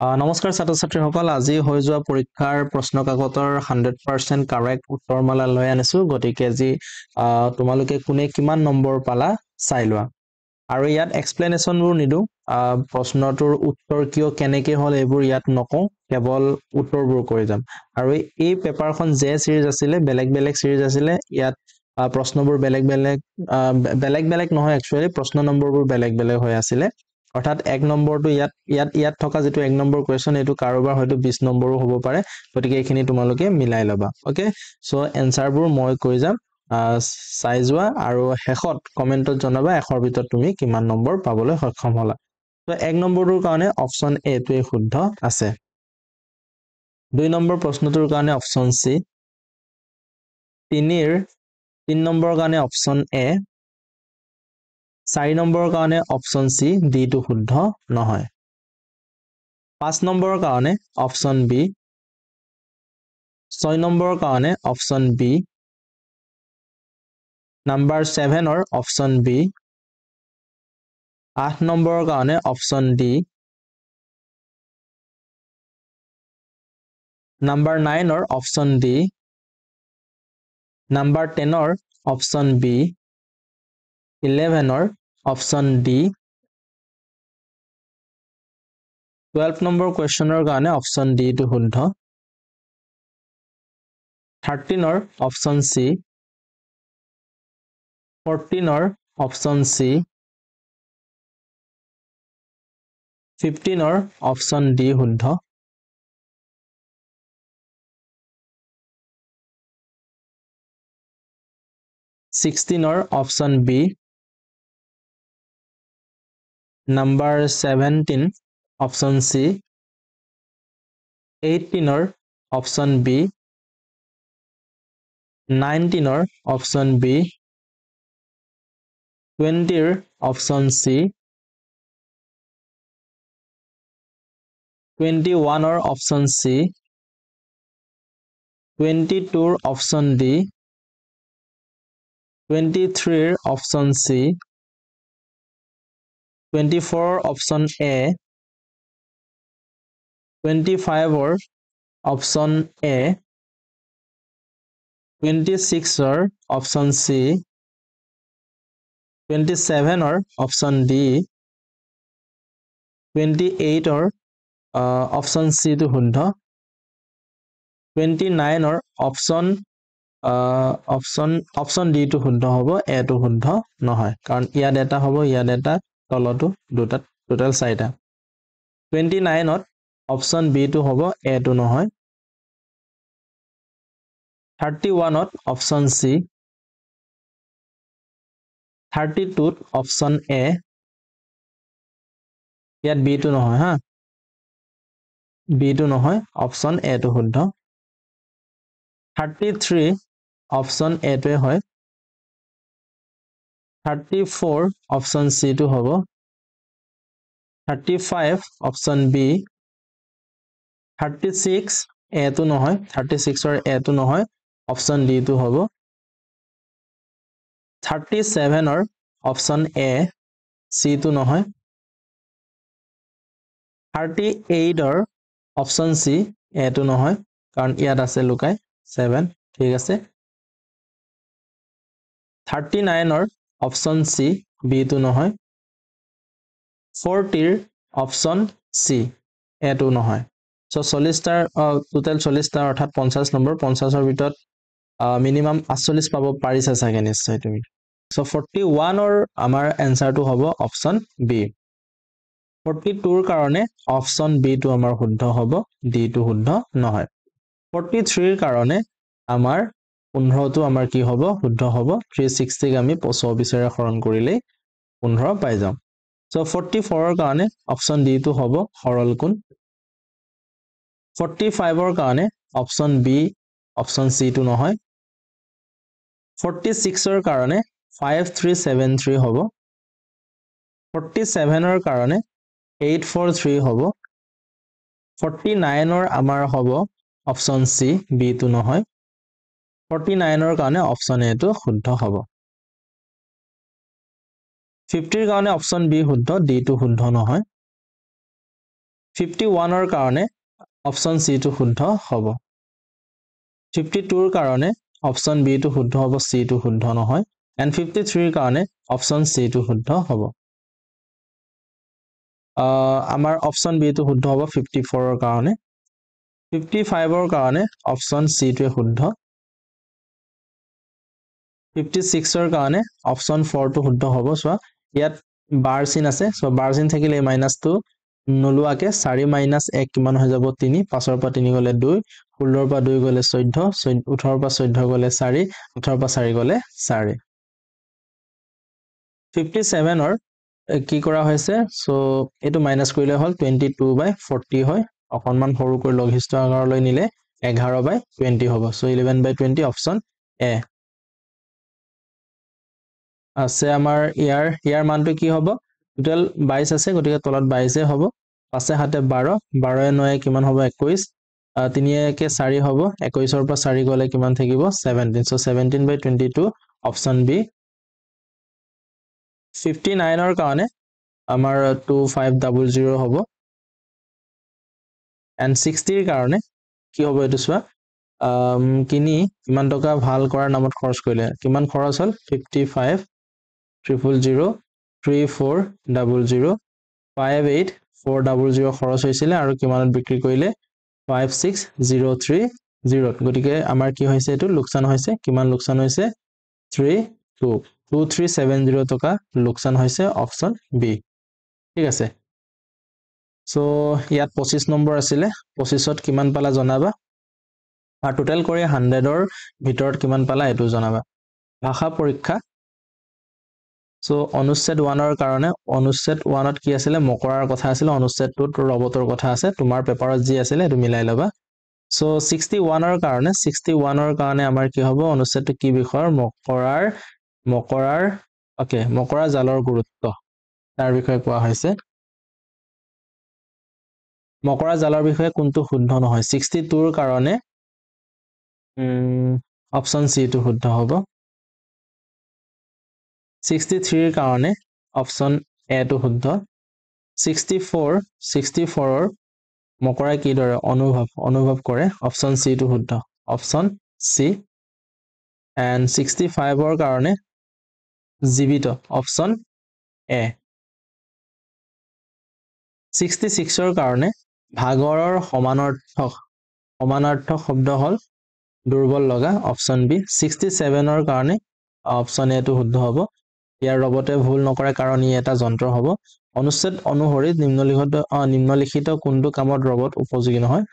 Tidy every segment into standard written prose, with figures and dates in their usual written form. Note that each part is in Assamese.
নমস্কাৰ ছাত্ৰ ছাত্ৰীসকল আজি হৈ যোৱা পৰীক্ষাৰ প্ৰশ্ন কাকতৰ 100% কাৰেক্ট উত্তৰমালা লৈ আনিছো গতিকে আজি তোমালোকে কোনে কিমান নম্বৰ পালা চাই লোৱা আৰু ইয়াত এক্সপ্লেনেশ্যনবোৰ নিদো প্ৰশ্নটোৰ উত্তৰ কিয় কেনেকৈ হ'ল এইবোৰ ইয়াত নকওঁ কেৱল উত্তৰবোৰ কৰি যাম আৰু এই পেপাৰখন যে সিৰিজ আছিলে বেলেগ সিৰিজ আছিলে ইয়াত প্ৰশ্নবোৰ বেলেগ নহয় একচুয়ালি প্ৰশ্ন নম্বৰবোৰ বেলেগ হৈ আছিলে অৰ্থাৎ 1 নম্বৰটো ইয়াত থকা যেটো 1 নম্বৰ কোৱেশ্চন এটো কাৰোবাৰ হয়তো 20 নম্বৰো হ'ব পাৰে গতিকে এইখিনি তোমালোকে মিলাই লবা ওকে সো এনসাৰবোৰ মই কৈ যাম চাই যোৱা আৰু শেষত কমেন্টত জনাবা এখৰ ভিতৰত তুমি কিমান নম্বৰ পাবলৈ সক্ষম হ'লা তো 1 নম্বৰটোৰ কাৰণে অপচন এ টোৱে শুদ্ধ আছে 2 নম্বৰ প্ৰশ্নটোৰ কাৰণে অপচন সি 3 নম্বৰৰ কাৰণে অপচন এ 4 নম্বৰৰ কাৰণে অপচন সি ডি টো শুদ্ধ নহয় 5 নম্বৰৰ কাৰণে অপচন বি 6 নম্বৰৰ কাৰণে option B number 7 or option B 8 নম্বৰৰ কাৰণে option D number 9 or option D number 10 or option B 11 or option D 12 নম্বৰ কোৱেশ্চনৰ কাৰণে অপচন ডি টো শুদ্ধ 13 or option C 14 or option C 15 or option D শুদ্ধ 16 or option B number 17 option C 18 or option B 19 or option B 20 or option C 21 or option C 22 or option D 23 or option C 24 option A 25 or option A 26 or option C 27 or option D 28 or option সি টো শুদ্ধ 29 অৰ অপচন ডি টো শুদ্ধ হ'ব এ টো শুদ্ধ নহয় কাৰণ ইয়াত এটা হ'ব ইয়াত এটা তলটো দুটা টোটাল 4টা 29 ত অপচন বি টো হ'ব এ টো নহয় 31 ত অপচন সি 32 ত অপচন এ ইয়াত বি টো নহয় হা বি টো নহয় অপচন এ টো শুদ্ধ 33 অপচন এ টোৱে হয় 34 অপচন সি টো হ'ব 35 অপচন বি 36 এ টো নহয় 36 অৰ এ টো নহয় অপচন ডি টো হ'ব 37 অৰ অপচন এ সি টো নহয় 38 অৰ অপচন সি এ টো নহয় কাৰণ ইয়াত আছে লুকাই 7 ঠিক আছে 39 অৰ অপচন সি বি টো নহয় 40 অপচন সি এ টো নহয় সো 40 টাৰ টোটাল 40 টা অৰ্থাৎ 50 নম্বৰ 50 অৰ ভিতৰত মিনিমাম 48 পাব পাৰিছা চাগে নিশ্চয় তুমি সো 41 অৰ আমাৰ এনসাৰটো হ'ব অপচন বি 42 ৰ কাৰণে অপচন বি টো আমাৰ শুদ্ধ হ'ব ডি টো শুদ্ধ নহয় 43 ৰ কাৰণে আমাৰ 15 টো আমাৰ কি হ'ব শুদ্ধ হ'ব 360 ক আমি 24 ৰে হৰণ কৰিলেই 15 পাই যাম সো 44 ৰ কাৰণে অপচন ডি টো হ'ব সৰল কোণ 45 ৰ কাৰণে অপচন বি অপচন সি টো নহয় 46 ৰ কাৰণে 5373 হ'ব 47 ৰ কাৰণে 843 হ'ব 49 ৰ আমাৰ হ'ব অপচন সি বি টো নহয় 49 ৰ কাৰণে অপচন এ টো শুদ্ধ হ'ব 50 ৰ কাৰণে অপচন বি শুদ্ধ ডি টো শুদ্ধ নহয় 51 ৰ কাৰণে অপচন সি টো শুদ্ধ হ'ব 52 ৰ কাৰণে অপচন বি টো শুদ্ধ হ'ব সি টো শুদ্ধ নহয় and 53 ৰ কাৰণে অপচন সি টো শুদ্ধ হ'ব আমাৰ অপচন বি টো শুদ্ধ হ'ব 54 ৰ কাৰণে 55 ৰ কাৰণে অপচন সি টোৱে শুদ্ধ 56 ৰ কাৰণে অপচন 4 টো শুদ্ধ হ'ব চোৱা ইয়াত বাৰ চিন আছে সো বাৰ চিন থাকিলে মাইনাস টো নলুৱাকে 4 মাইনাস 1 কিমান হৈ যাব 3 5 ৰ পৰা 3 গলে 2 16 ৰ পৰা 2 গলে 14 18 ৰ পৰা 14 গলে 4 18 ৰ পৰা 4 গলে 4 57 ৰ কি কৰা হৈছে সো এটো মাইনাস কৰিলে হল 22/40 হয় অকনমান সৰু কৰি লঘিষ্ঠ আকাৰলৈ নিলে 11/20 হ'ব সো 11/20 অপচন এ আছে আমাৰ ইয়াৰ মানটো কি হ'ব টোটাল 22 আছে গতিকে তলত 22 হ'ব 5 7 12 12 9 কিমান হ'ব 21 3 1 4 হ'ব 21 ৰ পৰা 4 গলে কিমান থাকিব 17 সো 17/22 অপচন বি 59 ৰ কাৰণে আমাৰ 2500 হ'ব and 60 ৰ কাৰণে কি হ'ব এটো চোৱা কিনি কিমান টকা ভাল কৰাৰ নামত খৰচ কৰিলে কিমান খৰচ হল 55 000 3400 58400 খৰচ হৈছিল আৰু কিমানত বিক্ৰী কৰিলে 56030 গতিকে আমাৰ কি হৈছে এটো লোকসান হৈছে কিমান লোকসান হৈছে 2370 টকা লোকসান হৈছে অপচন বি ঠিক আছে সো ইয়াত 25 নম্বৰ আছিলে 25ত কিমান পালা জনাবা আৰু টোটাল কৰি 100 ৰ ভিতৰত কিমান পালা এটো জনাবা ভাষা পৰীক্ষা সো অনুচ্ছেদ 1 ৰ কাৰণে অনুচ্ছেদ 1 ত কি আছিলে মকৰাৰ কথা আছিল অনুচ্ছেদ 2 ত ৰবটৰ কথা আছে তোমাৰ পেপাৰত যি আছিলে এটো মিলাই লবা সো 61 ৰ কাৰণে আমাৰ কি হ'ব অনুচ্ছেদটো কি বিষয়ৰ মকৰা জালৰ গুৰুত্ব তাৰ বিষয়ে কোৱা হৈছে মকৰা জালৰ বিষয়ে কোনটো শুদ্ধ নহয় 62 ৰ কাৰণে অপচন সি টো শুদ্ধ হ'ব 63 ৰ কাৰণে অপচন এ টো শুদ্ধ 64 ৰ মকৰাই কি দৰে অনুভৱ কৰে অপচন সি টো শুদ্ধ অপচন সি and 65 ৰ কাৰণে জীৱিত অপচন এ 66 ৰ কাৰণে ভাগৰৰ সমানাৰ্থক শব্দ হল দুৰ্বল লগা অপচন বি 67 ৰ কাৰণে অপচন এ টো শুদ্ধ হ'ব ইয়াৰ ৰবটে ভুল নকৰে কাৰণ ই এটা যন্ত্ৰ হ'ব অনুচ্ছেদ অনুসৰি নিম্নলিখিত কোনটো কামত ৰবট উপযোগী নহয়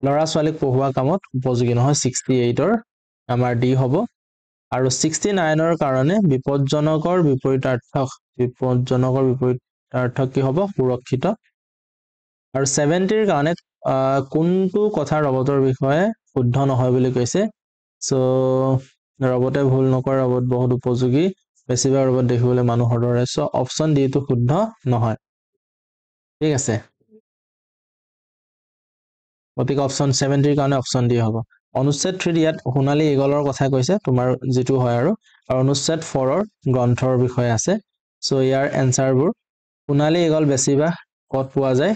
লৰা ছোৱালীক পঢ়ুৱা কামত উপযোগী নহয় 68 ৰ আমাৰ ডি হ'ব আৰু 69 ৰ কাৰণে বিপদজনকৰ বিপৰীতাৰ্থক কি হ'ব সুৰক্ষিত আৰু 70 ৰ কাৰণে কোনটো কথা ৰবটৰ বিষয়ে শুদ্ধ নহয় বুলি কৈছে সো ৰবটে ভুল নকৰে ৰবট বহুত উপযোগী বেছিভাগ ৰবট দেখিবলৈ মানুহৰ দৰে সো অপচন ডি টো শুদ্ধ নহয় ঠিক আছে গতিকে অপচন 70 ৰ কাৰণে অপচন ডি হ'ব অনুচ্ছেদ 3 ইয়াত সোণালী ইগলৰ কথা কৈছে তোমাৰ যেটো হয় আৰু অনুচ্ছেদ 4 ৰ গ্ৰন্থৰ বিষয়ে আছে সো ইয়াৰ এনসাৰবোৰ সোণালী ইগল বেছিভাগ ক'ত পোৱা যায়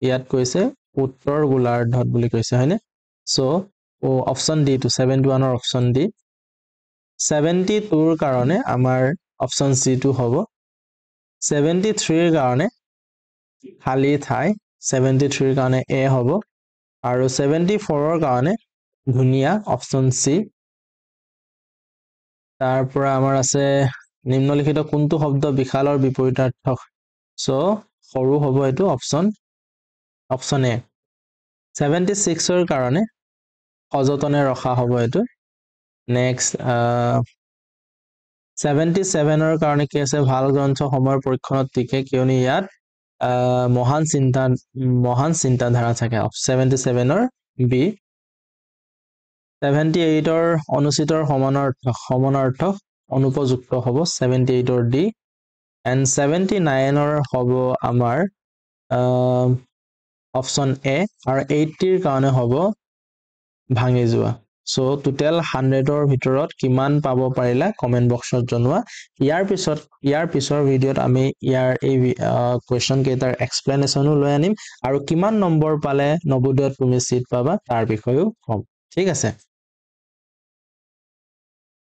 ইয়াত কৈছে উত্তৰ গোলাৰ্ধত বুলি কৈছে হয়নে সো অপচন ডি টো 71 ৰ অপচন ডি 72 ৰ কাৰণে আমাৰ অপচন সি টো হ'ব 73 ৰ কাৰণে খালি ঠাই 73 ৰ কাৰণে এ হ'ব আৰু 74 ৰ কাৰণে ধুনিয়া অপচন সি তাৰ পৰা আমাৰ আছে নিম্নলিখিত কোনটো শব্দ বিশালৰ বিপৰীতাৰ্থক সো সৰু হ'ব এটো অপচন এ 76 ৰ কাৰণে সযতনে ৰখা হ'ব এটো নেক্সট 77 ৰ কাৰণে কি আছে ভাল গ্ৰন্থ সময়ৰ পৰীক্ষণত টিকে কিয়নো ইয়াত মহান চিন্তাধাৰা থাকে 77 ৰ বি 78 ৰ অনুচিতৰ সমানাৰ্থক অনুপযুক্ত হ'ব 78 ৰ ডি and 79 ৰ হ'ব আমাৰ অপচন এ আৰু 80 ৰ কাৰণে হ'ব ভাঙি যোৱা সো টোটেল 100ৰ ভিতৰত কিমান পাব পাৰিলা কমেন্ট বক্সত জনোৱা ইয়াৰ পিছৰ ভিডিঅ'ত আমি ইয়াৰ এই কোৱেশ্চন কেইটাৰ এক্সপ্লেনেশ্যনো লৈ আনিম আৰু কিমান নম্বৰ পালে নবোদয়ত তুমি চিট পাবা তাৰ বিষয়েও ক'ম ঠিক আছে